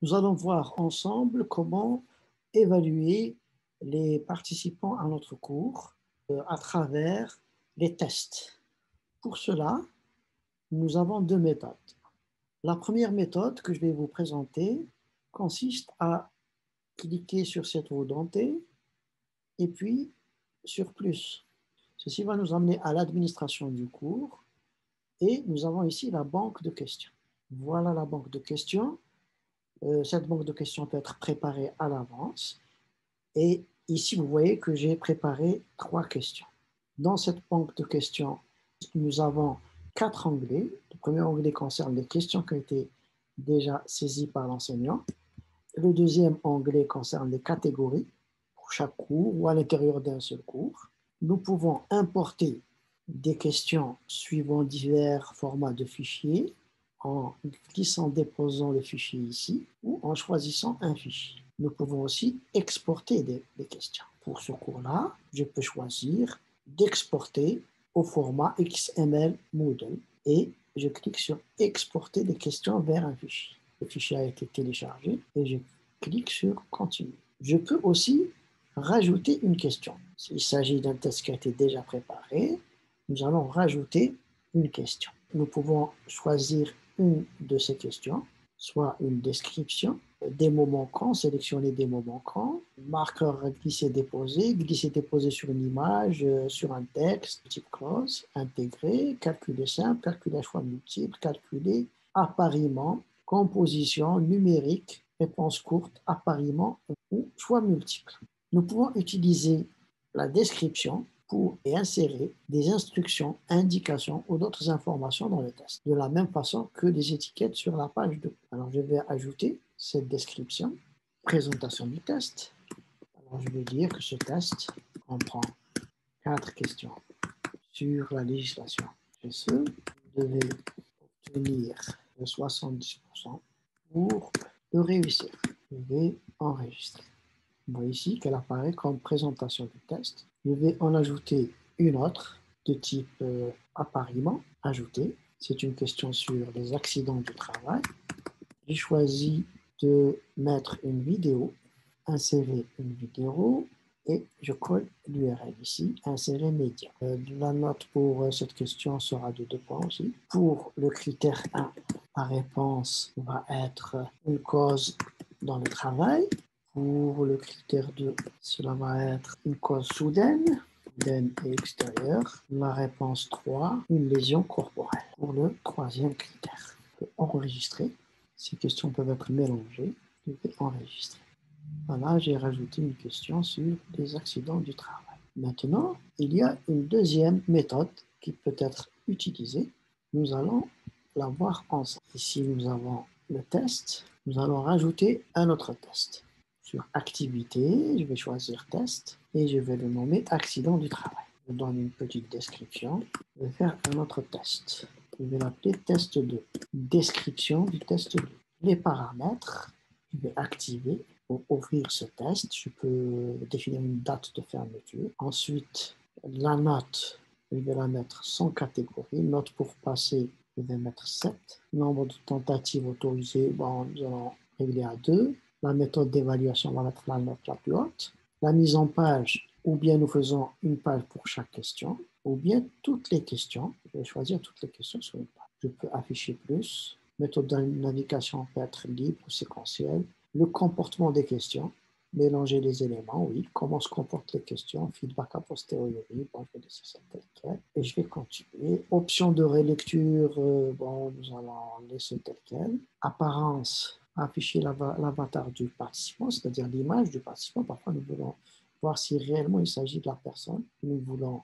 Nous allons voir ensemble comment évaluer les participants à notre cours à travers les tests. Pour cela, nous avons deux méthodes. La première méthode que je vais vous présenter consiste à cliquer sur cette roue dentée et puis sur plus. Ceci va nous amener à l'administration du cours et nous avons ici la banque de questions. Voilà la banque de questions. Cette banque de questions peut être préparée à l'avance. Et ici, vous voyez que j'ai préparé 3 questions. Dans cette banque de questions, nous avons 4 onglets. Le premier onglet concerne les questions qui ont été déjà saisies par l'enseignant. Le deuxième onglet concerne les catégories pour chaque cours ou à l'intérieur d'un seul cours. Nous pouvons importer des questions suivant divers formats de fichiers en glissant, déposant le fichier ici ou en choisissant un fichier. Nous pouvons aussi exporter des questions. Pour ce cours-là, je peux choisir d'exporter au format XML Moodle et je clique sur exporter les questions vers un fichier. Le fichier a été téléchargé et je clique sur continuer. Je peux aussi rajouter une question. S'il s'agit d'un test qui a été déjà préparé, nous allons rajouter une question. Nous pouvons choisir une de ces questions, soit une description, des mots manquants, sélectionner des mots manquants, marqueur glisser-déposer sur une image, sur un texte, type clause, intégrer, calculer simple, calculer à choix multiple, calculer appariement, composition, numérique, réponse courte, appariement ou choix multiple. Nous pouvons utiliser la description pour insérer des instructions, indications ou d'autres informations dans le test, de la même façon que des étiquettes sur la page 2. Alors, je vais ajouter cette description, présentation du test. Alors, je vais dire que ce test comprend 4 questions sur la législation. Et ce, vous devez obtenir 70% pour le réussir. Je vais enregistrer. On voit ici qu'elle apparaît comme présentation du test. Je vais en ajouter une autre de type appariement, ajouter. C'est une question sur les accidents du travail. J'ai choisi de mettre une vidéo, insérer une vidéo et je colle l'URL ici, insérer média. La note pour cette question sera de 2 points aussi. Pour le critère 1, la réponse va être une cause dans le travail. Pour le critère 2, cela va être une cause soudaine et extérieure. La réponse 3, une lésion corporelle. Pour le troisième critère, on peut enregistrer. Ces questions peuvent être mélangées. Je vais enregistrer. Voilà, j'ai rajouté une question sur les accidents du travail. Maintenant, il y a une deuxième méthode qui peut être utilisée. Nous allons la voir ensemble. Ici, nous avons le test. Nous allons rajouter un autre test. Sur activité, je vais choisir test et je vais le nommer accident du travail. Je donne une petite description. Je vais faire un autre test. Je vais l'appeler test 2. Description du test 2. Les paramètres, je vais activer. Pour ouvrir ce test, je peux définir une date de fermeture. Ensuite, la note, je vais la mettre sans catégorie. Note pour passer, je vais mettre 7. Nombre de tentatives autorisées, bon, nous allons régler à 2. La méthode d'évaluation, on va mettre la note la plus haute. La mise en page, ou bien nous faisons une page pour chaque question, ou bien toutes les questions. Je vais choisir toutes les questions sur une page. Je peux afficher plus. Méthode de navigation peut être libre ou séquentielle. Le comportement des questions, mélanger les éléments, oui. Comment se comportent les questions, feedback a posteriori, bon, je vais laisser ça tel quel. Et je vais continuer. Option de relecture, bon, nous allons laisser tel quel. Apparence, afficher l'avatar du participant, c'est-à-dire l'image du participant. Parfois, nous voulons voir si réellement il s'agit de la personne que nous voulons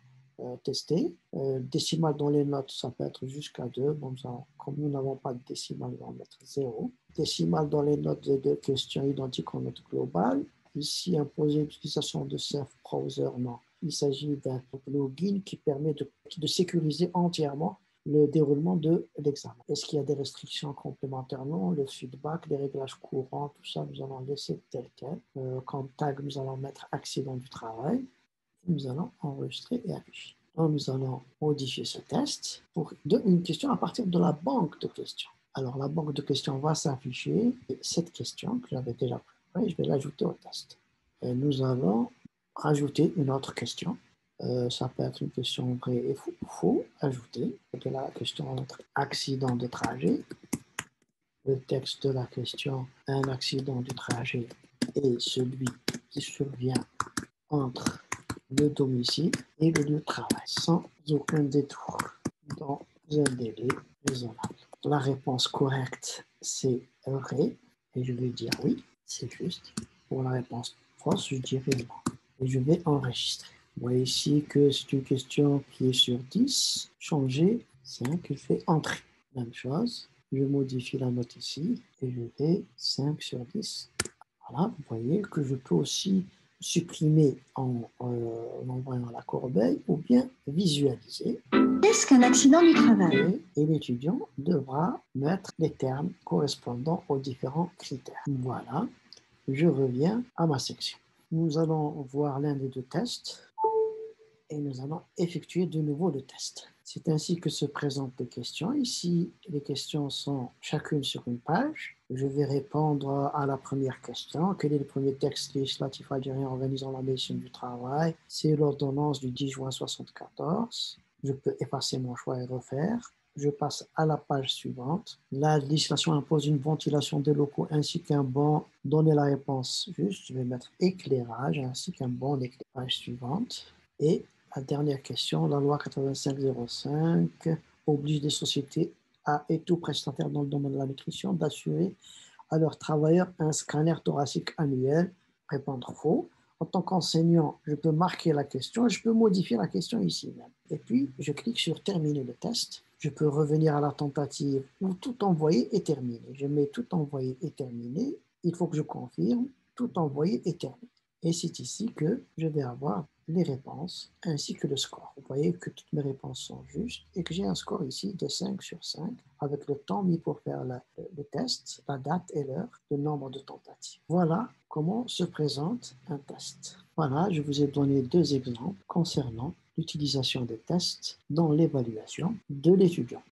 tester. Décimale dans les notes, ça peut être jusqu'à 2. Bon, comme nous n'avons pas de décimale, on va mettre 0. Décimale dans les notes de 2 questions identiques en note globale. Ici, imposer l'utilisation de Safe Browser, non. Il s'agit d'un plugin qui permet de sécuriser entièrement le déroulement de l'examen. Est-ce qu'il y a des restrictions complémentaires? Non. Le feedback, les réglages courants, tout ça, nous allons laisser tel quel. Comme tag, nous allons mettre accident du travail. Nous allons enregistrer et afficher. Donc, nous allons modifier ce test pour une question à partir de la banque de questions. Alors, la banque de questions va s'afficher. Et cette question que j'avais déjà préparée, je vais l'ajouter au test. Et nous allons rajouter une autre question. Ça peut être une question vrai et faux, ajouter. De la question entre accident de trajet. Le texte de la question, un accident du trajet est celui qui survient entre le domicile et le lieu de travail, sans aucun détour, dans un délai raisonnable. La réponse correcte, c'est vrai, et je vais dire oui, c'est juste. Pour la réponse fausse, je dirais non. Et je vais enregistrer. Vous voyez ici que c'est une question qui est sur 10. Changer, 5, je fais entrer. Même chose, je modifie la note ici, et je vais 5 sur 10. Voilà, vous voyez que je peux aussi supprimer en envoyant la corbeille ou bien visualiser. Qu'est-ce qu'un accident du travail? Et l'étudiant devra mettre les termes correspondant aux différents critères. Voilà, je reviens à ma section. Nous allons voir l'un des deux tests et nous allons effectuer de nouveau le test. C'est ainsi que se présentent les questions. Ici, les questions sont chacune sur une page. Je vais répondre à la première question. Quel est le premier texte législatif algérien organisant la médecine du travail? C'est l'ordonnance du 10 juin 1974. Je peux effacer mon choix et refaire. Je passe à la page suivante. La législation impose une ventilation des locaux ainsi qu'un banc. Donner la réponse juste. Je vais mettre éclairage ainsi qu'un banc d'éclairage. Page suivante. Et la dernière question, la loi 8505 oblige les sociétés et tout prestataire dans le domaine de la nutrition d'assurer à leurs travailleurs un scanner thoracique annuel. Répondre faux. En tant qu'enseignant, je peux marquer la question et je peux modifier la question ici même. Et puis, je clique sur terminer le test. Je peux revenir à la tentative où tout envoyé est terminé. Je mets tout envoyé est terminé. Il faut que je confirme tout envoyé est terminé. Et c'est ici que je vais avoir les réponses ainsi que le score. Vous voyez que toutes mes réponses sont justes et que j'ai un score ici de 5 sur 5 avec le temps mis pour faire le test, la date et l'heure, le nombre de tentatives. Voilà comment se présente un test. Voilà, je vous ai donné deux exemples concernant l'utilisation des tests dans l'évaluation de l'étudiant.